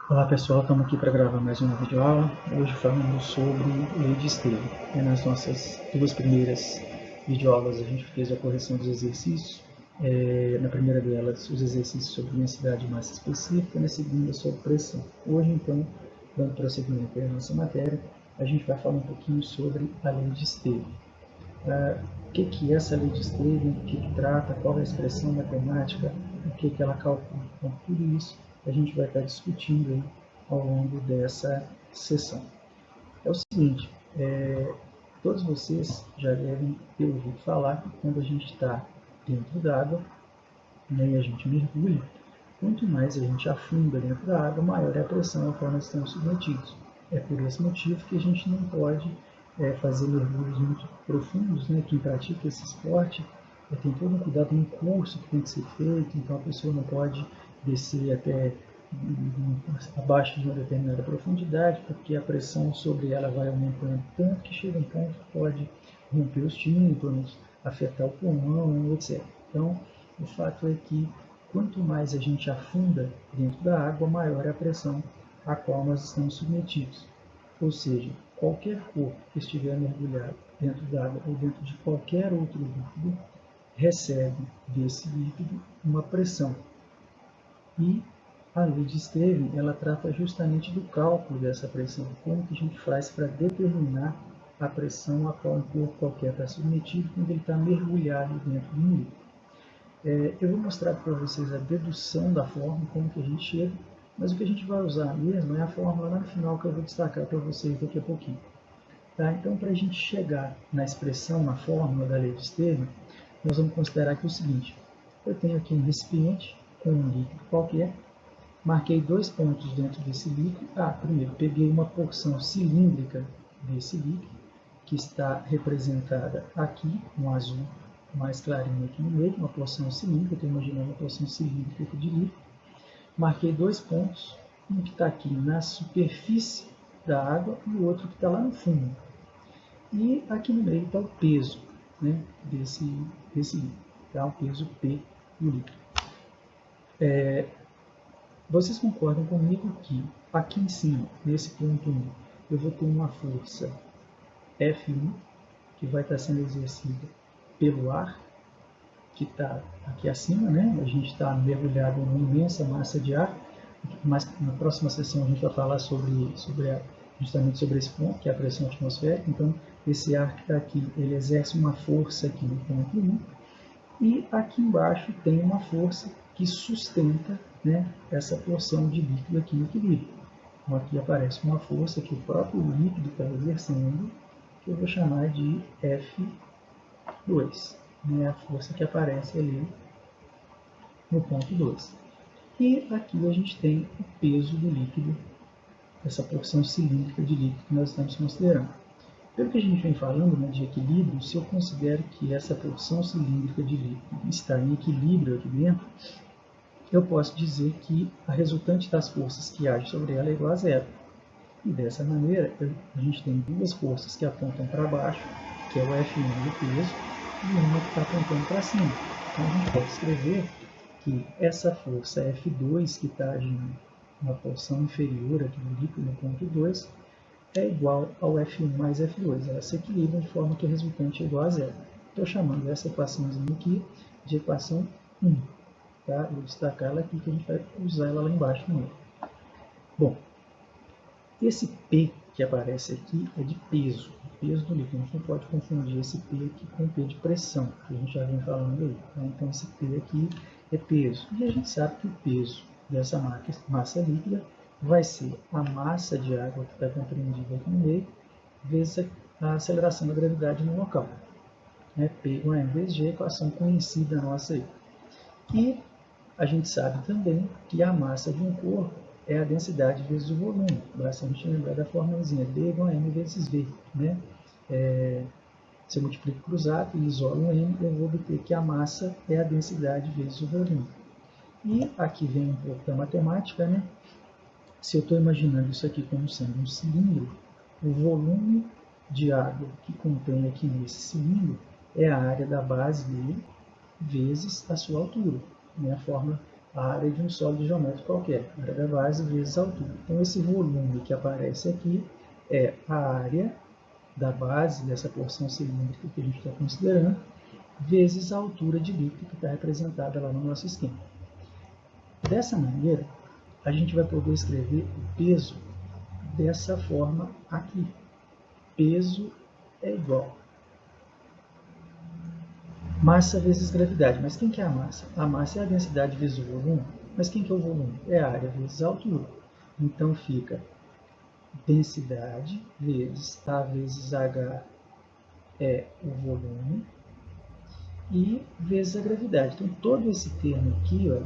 Olá pessoal, estamos aqui para gravar mais uma videoaula, hoje falando sobre lei de Esteiro. Nas nossas duas primeiras videoaulas a gente fez a correção dos exercícios, na primeira delas os exercícios sobre densidade de massa específica, na segunda sobre pressão. Hoje então, dando prosseguimento à nossa matéria, a gente vai falar um pouquinho sobre a lei de Esteiro. O que é essa lei de Esteiro, o que trata, qual é a expressão matemática, o que ela calcula. Então, tudo isso a gente vai estar discutindo aí ao longo dessa sessão. É o seguinte, todos vocês já devem ter ouvido falar que quando a gente está dentro d'água, né, e a gente mergulha, quanto mais a gente afunda dentro da água, maior é a pressão a qual nós estamos submetidos. É por esse motivo que a gente não pode fazer mergulhos muito profundos, né? Quem pratica esse esporte tem todo um cuidado no curso que tem que ser feito, então a pessoa não pode descer até abaixo de uma determinada profundidade, porque a pressão sobre ela vai aumentando tanto que chega um ponto que pode romper os tímpanos, afetar o pulmão, etc. Então, o fato é que quanto mais a gente afunda dentro da água, maior é a pressão a qual nós estamos submetidos. Ou seja, qualquer corpo que estiver mergulhado dentro d'água ou dentro de qualquer outro líquido recebe desse líquido uma pressão. E a lei de Esteiro, ela trata justamente do cálculo dessa pressão, como que a gente faz para determinar a pressão a qual um corpo qualquer está submetido quando ele está mergulhado dentro do líquido. Eu vou mostrar para vocês a dedução da fórmula, como que a gente chega, mas o que a gente vai usar mesmo é a fórmula lá no final que eu vou destacar para vocês daqui a pouquinho. Tá? Então, para a gente chegar na expressão, na fórmula da lei de Esteiro, nós vamos considerar aqui o seguinte: eu tenho aqui um recipiente com um líquido qualquer, marquei dois pontos dentro desse líquido. Primeiro, peguei uma porção cilíndrica desse líquido, que está representada aqui, no azul mais clarinho aqui no meio, uma porção cilíndrica, estou imaginando uma porção cilíndrica aqui de líquido. Marquei dois pontos, um que está aqui na superfície da água e o outro que está lá no fundo. E aqui no meio está o peso, né, desse líquido, tá? O peso P do líquido. Vocês concordam comigo que aqui em cima, nesse ponto 1, eu vou ter uma força F1, que vai estar sendo exercida pelo ar, que está aqui acima, né? A gente está mergulhado numa imensa massa de ar. Mas na próxima sessão a gente vai falar justamente sobre esse ponto, que é a pressão atmosférica. Então, esse ar que está aqui, ele exerce uma força aqui no ponto 1, e aqui embaixo tem uma força que sustenta, né, essa porção de líquido aqui em equilíbrio. Então, aqui aparece uma força que o próprio líquido está exercendo, que eu vou chamar de F2, né, a força que aparece ali no ponto 2. E aqui a gente tem o peso do líquido, essa porção cilíndrica de líquido que nós estamos considerando. Pelo que a gente vem falando, né, de equilíbrio, se eu considero que essa porção cilíndrica de líquido está em equilíbrio aqui dentro, eu posso dizer que a resultante das forças que agem sobre ela é igual a zero. E dessa maneira, a gente tem duas forças que apontam para baixo, que é o F1 do peso, e uma que está apontando para cima. Então a gente pode escrever que essa força F2, que está agindo uma porção inferior aqui do líquido no ponto 2, é igual ao F1 mais F2. Elas se equilibram de forma que a resultante é igual a zero. Estou chamando essa equaçãozinha aqui de equação 1. Tá? Vou destacar ela aqui que a gente vai usar ela lá embaixo também. Bom, esse P que aparece aqui é de peso, o peso do líquido. A gente não pode confundir esse P aqui com o P de pressão, que a gente já vem falando aí. Tá? Então, esse P aqui é peso. E a gente sabe que o peso dessa massa líquida vai ser a massa de água que está compreendida aqui no meio, vezes a aceleração da gravidade no local. P igual a M vezes G, equação conhecida nossa aí. E a gente sabe também que a massa de um corpo é a densidade vezes o volume. Basta a gente lembrar da formulazinha D igual a M vezes V. Né? Se eu multiplico cruzado e isolo um M, eu vou obter que a massa é a densidade vezes o volume. E aqui vem um pouco da matemática, né? Se eu estou imaginando isso aqui como sendo um cilindro, o volume de água que contém aqui nesse cilindro é a área da base dele vezes a sua altura. Né? a área de um sólido geométrico qualquer, a área da base vezes a altura. Então, esse volume que aparece aqui é a área da base, dessa porção cilíndrica que a gente está considerando, vezes a altura de líquido que está representada lá no nosso esquema. Dessa maneira, a gente vai poder escrever o peso dessa forma aqui. Peso é igual massa vezes gravidade. Mas quem que é a massa? A massa é a densidade vezes o volume. Mas quem que é o volume? É a área vezes a altura. Então fica densidade vezes A vezes H é o volume e vezes a gravidade. Então todo esse termo aqui, ó,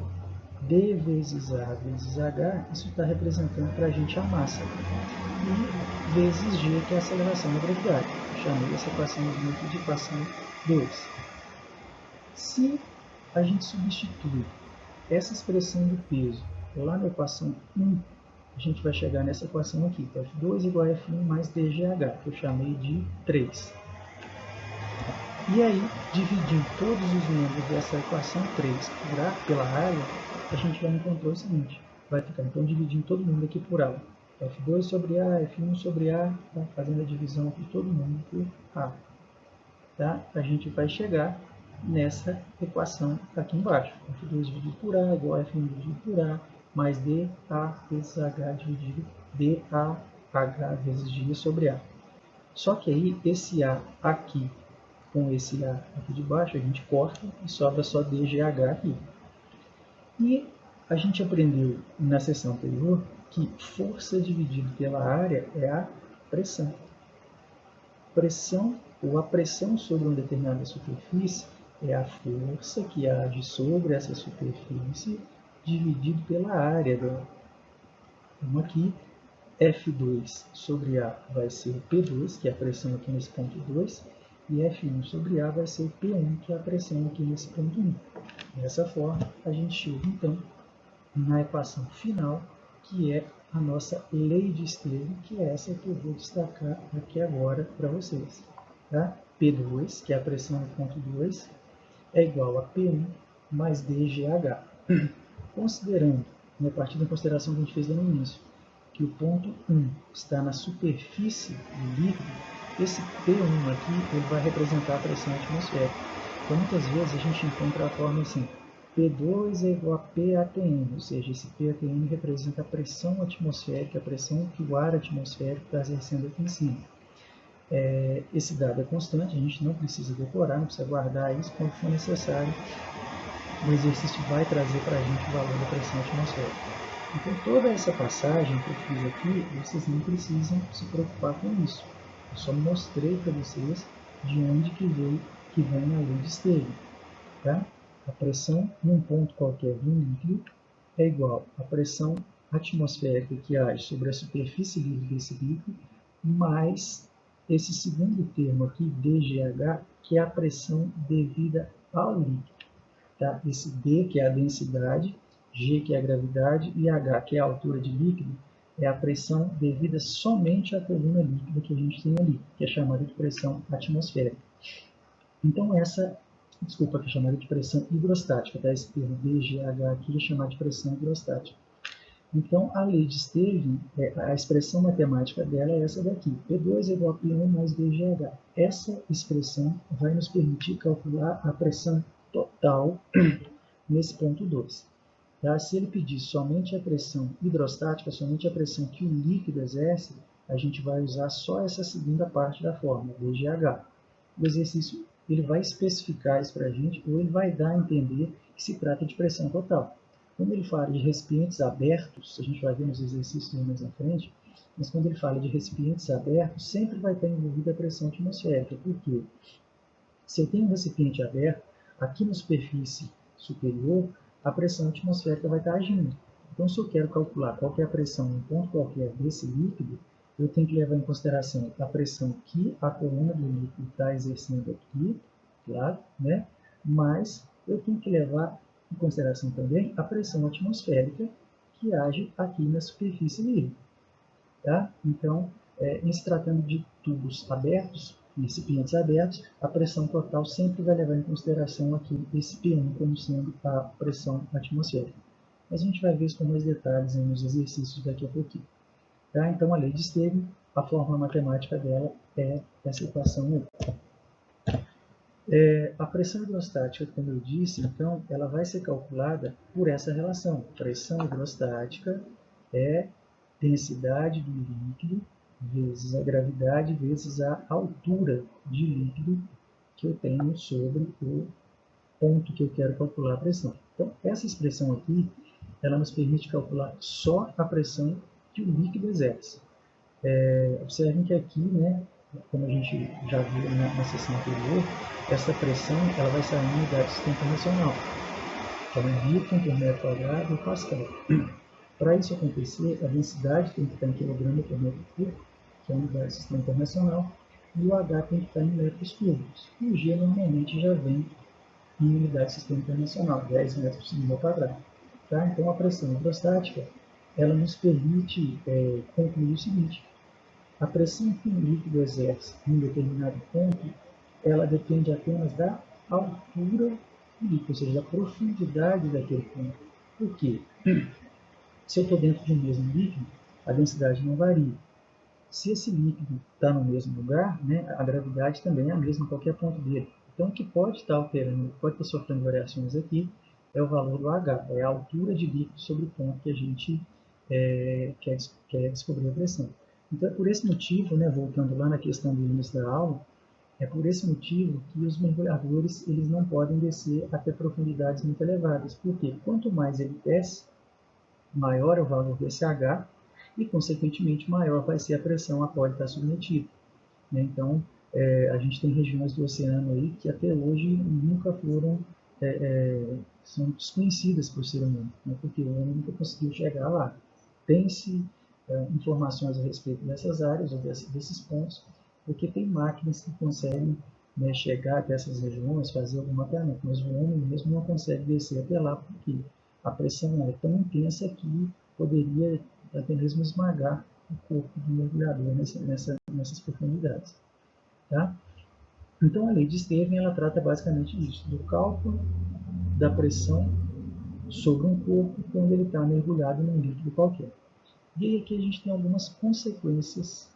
D vezes A vezes H, isso está representando para a gente a massa. E vezes G, que é a aceleração da gravidade. Eu chamei essa equação de equação 2. Se a gente substitui essa expressão do peso lá na equação 1, a gente vai chegar nessa equação aqui, que é F2 igual a F1 mais DGH, que eu chamei de 3. E aí, dividindo todos os números dessa equação 3 pela área, a gente vai encontrar o seguinte, vai ficar, então, dividindo todo mundo aqui por A. F2 sobre A, F1 sobre A, tá? Fazendo a divisão de todo mundo por A. Tá? A gente vai chegar nessa equação aqui embaixo. F2 dividido por A igual a F1 dividido por A, mais dA vezes H dividido dAH vezes G sobre A. Só que aí, esse A aqui com esse A aqui de baixo, a gente corta e sobra só DGH aqui. E a gente aprendeu na sessão anterior que força dividida pela área é a pressão. Pressão, ou a pressão sobre uma determinada superfície, é a força que age sobre essa superfície dividido pela área dela. Então aqui, F2 sobre A vai ser P2, que é a pressão aqui nesse ponto 2, e F1 sobre A vai ser P1, que é a pressão aqui nesse ponto 1. Dessa forma, a gente chega então na equação final, que é a nossa lei de Estevam, que é essa que eu vou destacar aqui agora para vocês. Tá? P2, que é a pressão no ponto 2, é igual a P1 mais DGH. Considerando, a partir da consideração que a gente fez lá no início, que o ponto 1 está na superfície do líquido, esse P1 aqui ele vai representar a pressão atmosférica. Então, muitas vezes a gente encontra a forma assim, P2 é igual a PATM, ou seja, esse PATM representa a pressão atmosférica, a pressão que o ar atmosférico está exercendo aqui em cima. Esse dado é constante, a gente não precisa decorar, não precisa guardar isso quando for necessário. O exercício vai trazer para a gente o valor da pressão atmosférica. Então, toda essa passagem que eu fiz aqui, vocês não precisam se preocupar com isso. Eu só mostrei para vocês de onde que vem a lei de Estevam. Tá? A pressão num ponto qualquer de um líquido é igual à pressão atmosférica que age sobre a superfície livre desse líquido, mais esse segundo termo aqui, DGH, que é a pressão devida ao líquido. Tá? Esse D, que é a densidade, G, que é a gravidade, e H, que é a altura de líquido, é a pressão devida somente à coluna líquida que a gente tem ali, que é chamada de pressão atmosférica. Então, que é chamada de pressão hidrostática, tá? Esse termo DGH aqui é chamado de pressão hidrostática. Então, a lei de Estevam, a expressão matemática dela é essa daqui, P2 é igual a P1 mais DGH. Essa expressão vai nos permitir calcular a pressão total nesse ponto 2. Tá? Se ele pedir somente a pressão hidrostática, somente a pressão que o líquido exerce, a gente vai usar só essa segunda parte da fórmula, DGH. O exercício ele vai especificar isso para a gente, ou ele vai dar a entender que se trata de pressão total. Quando ele fala de recipientes abertos, a gente vai ver nos exercícios mais na frente, mas quando ele fala de recipientes abertos, sempre vai estar envolvida a pressão atmosférica. Por quê? Se eu tenho um recipiente aberto, aqui na superfície superior, a pressão atmosférica vai estar agindo. Então, se eu quero calcular qual é a pressão em um ponto qualquer desse líquido, eu tenho que levar em consideração a pressão que a coluna do líquido está exercendo aqui, claro, né? Mas eu tenho que levar em consideração também a pressão atmosférica que age aqui na superfície livre. Tá? Então, em se tratando de tubos abertos, recipientes abertos, a pressão total sempre vai levar em consideração aqui esse P1 como sendo a pressão atmosférica. mas a gente vai ver isso com mais detalhes nos exercícios daqui a pouquinho. Tá? Então, a lei de Sterling, a fórmula matemática dela é essa equação aí. A pressão hidrostática, como eu disse, então, ela vai ser calculada por essa relação. Pressão hidrostática é densidade do líquido vezes a gravidade vezes a altura de líquido que eu tenho sobre o ponto que eu quero calcular a pressão. Então, essa expressão aqui, ela nos permite calcular só a pressão que o líquido exerce. Observem que aqui, né, como a gente já viu na sessão anterior, essa pressão ela vai sair em unidade de sistema internacional. Então, é Newton por metro quadrado e Pascal. Para isso acontecer, a densidade tem que estar em quilograma por metro cúbico, que é a unidade de sistema internacional, e o H tem que estar em metros cúbicos. E o G normalmente já vem em unidade de sistema internacional, 10 metros por segundo ao quadrado. Tá? Então, a pressão hidrostática ela nos permite concluir o seguinte: a pressão que um líquido exerce em um determinado ponto, ela depende apenas da altura do líquido, ou seja, da profundidade daquele ponto. Por quê? Se eu estou dentro de um mesmo líquido, a densidade não varia. Se esse líquido está no mesmo lugar, né, a gravidade também é a mesma em qualquer ponto dele. Então, o que pode estar alterando, pode estar sofrendo variações aqui, é o valor do H, é a altura de líquido sobre o ponto que a gente quer descobrir a pressão. Então, é por esse motivo, né, voltando lá na questão do início da aula, é por esse motivo que os mergulhadores eles não podem descer até profundidades muito elevadas, porque quanto mais ele desce, maior é o valor desse H e, consequentemente, maior vai ser a pressão a qual ele está submetido. Então, a gente tem regiões do oceano aí que até hoje nunca foram, são desconhecidas para o ser humano, né, porque o homem nunca conseguiu chegar lá. Tem-se informações a respeito dessas áreas ou desses pontos, porque tem máquinas que conseguem, né, chegar até essas regiões, fazer algum mapeamento, mas o homem mesmo não consegue descer até lá, porque a pressão é tão intensa que poderia até mesmo esmagar o corpo do mergulhador nessas profundidades. Tá? Então, a lei de Sterling ela trata basicamente disso, do cálculo da pressão sobre um corpo quando ele está mergulhado num líquido qualquer. E aí aqui a gente tem algumas consequências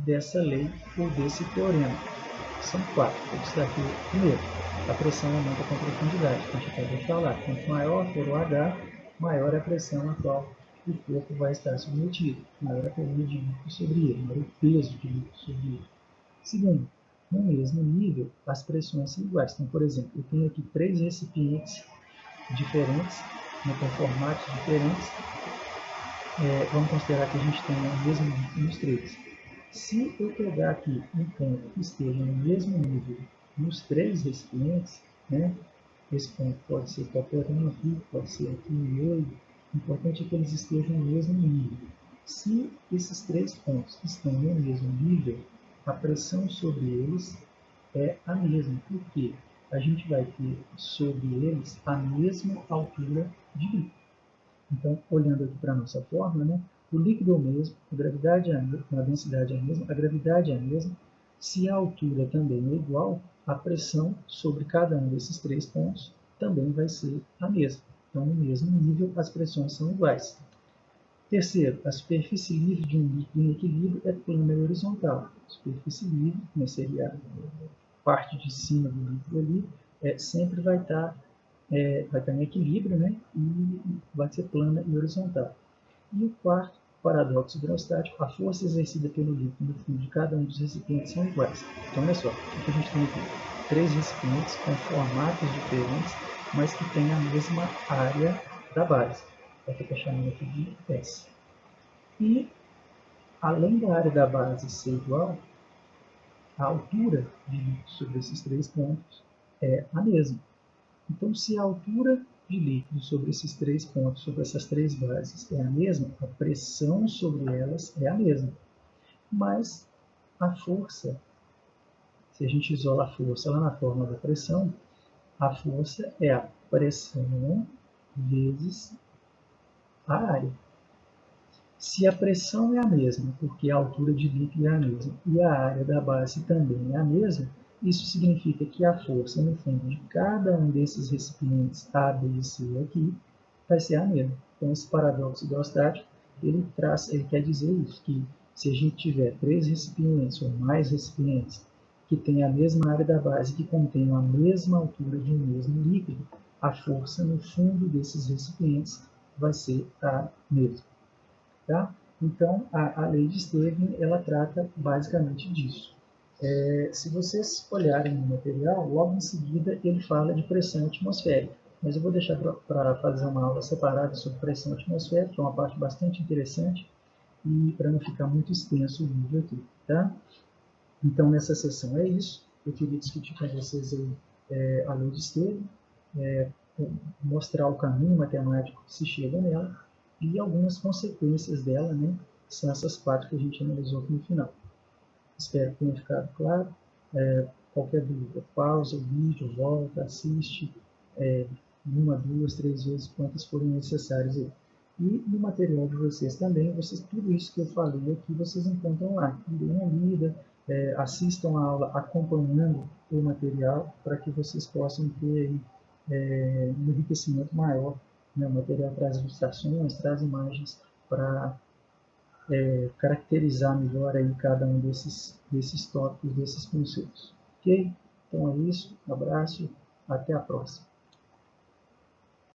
dessa lei ou desse teorema. São 4. Vou destacar aqui primeiro. A pressão aumenta com a profundidade, que a gente acabou de falar. Quanto maior for o H, maior é a pressão a qual o corpo vai estar submetido. Maior a coluna de líquido sobre ele, maior o peso de líquido sobre ele. Segundo, no mesmo nível, as pressões são iguais. Então, por exemplo, eu tenho aqui 3 recipientes diferentes, com formatos diferentes. Vamos considerar que a gente tem o mesmo líquido nos 3. Se eu pegar aqui um ponto que esteja no mesmo nível nos 3 recipientes, né, esse ponto pode ser qualquer um aqui, pode ser aqui no meio, o importante é que eles estejam no mesmo nível. Se esses 3 pontos estão no mesmo nível, a pressão sobre eles é a mesma, porque a gente vai ter sobre eles a mesma altura de líquido. Então, olhando aqui para a nossa fórmula, né, o líquido é o mesmo, a gravidade é a mesma, a densidade é a mesma, a gravidade é a mesma. Se a altura também é igual, a pressão sobre cada um desses 3 pontos também vai ser a mesma. Então, no mesmo nível, as pressões são iguais. Terceiro, a superfície livre de um líquido em equilíbrio é plana e horizontal. A superfície livre, né, seria a parte de cima do líquido ali, sempre vai estar em equilíbrio, né, e vai ser plana e horizontal. E o quarto paradoxo hidrostático, a força exercida pelo líquido no fundo de cada um dos recipientes são iguais. Então, olha só, o que a gente tem aqui? 3 recipientes com formatos diferentes, mas que têm a mesma área da base. É o que eu estou chamando aqui de S. E, além da área da base ser igual, a altura de líquido sobre esses 3 pontos é a mesma. Então, se a altura de líquido sobre esses 3 pontos, sobre essas 3 bases é a mesma, a pressão sobre elas é a mesma. Mas a força, se a gente isola a força lá na fórmula da pressão, a força é a pressão vezes a área. Se a pressão é a mesma, porque a altura de líquido é a mesma, e a área da base também é a mesma, isso significa que a força no fundo de cada um desses recipientes A, B e C aqui vai ser a mesma. Então, esse paradoxo ideostático, ele quer dizer isso, que se a gente tiver 3 recipientes ou mais recipientes que têm a mesma área da base, que contêm a mesma altura de um mesmo líquido, a força no fundo desses recipientes vai ser a mesma. Tá? Então, a lei de Stevin, ela trata basicamente disso. Se vocês olharem no material, logo em seguida ele fala de pressão atmosférica, mas eu vou deixar para fazer uma aula separada sobre pressão atmosférica, que é uma parte bastante interessante, e para não ficar muito extenso o vídeo aqui. Tá? Então, nessa sessão é isso. Eu queria discutir com vocês aí, a lei de Stevin, mostrar o caminho matemático que se chega nela e algumas consequências dela, né? Que são essas 4 que a gente analisou aqui no final. Espero que tenha ficado claro. Qualquer dúvida, pausa o vídeo, volta, assiste 1, 2, 3 vezes, quantas forem necessárias aí. E no material de vocês também, tudo isso que eu falei aqui, vocês encontram lá. Deem uma lida, assistam a aula acompanhando o material, para que vocês possam ter aí, um enriquecimento maior. Né? O material traz ilustrações, traz imagens para caracterizar melhor aí cada um desses tópicos, desses conceitos. Ok? Então é isso, um abraço, até a próxima.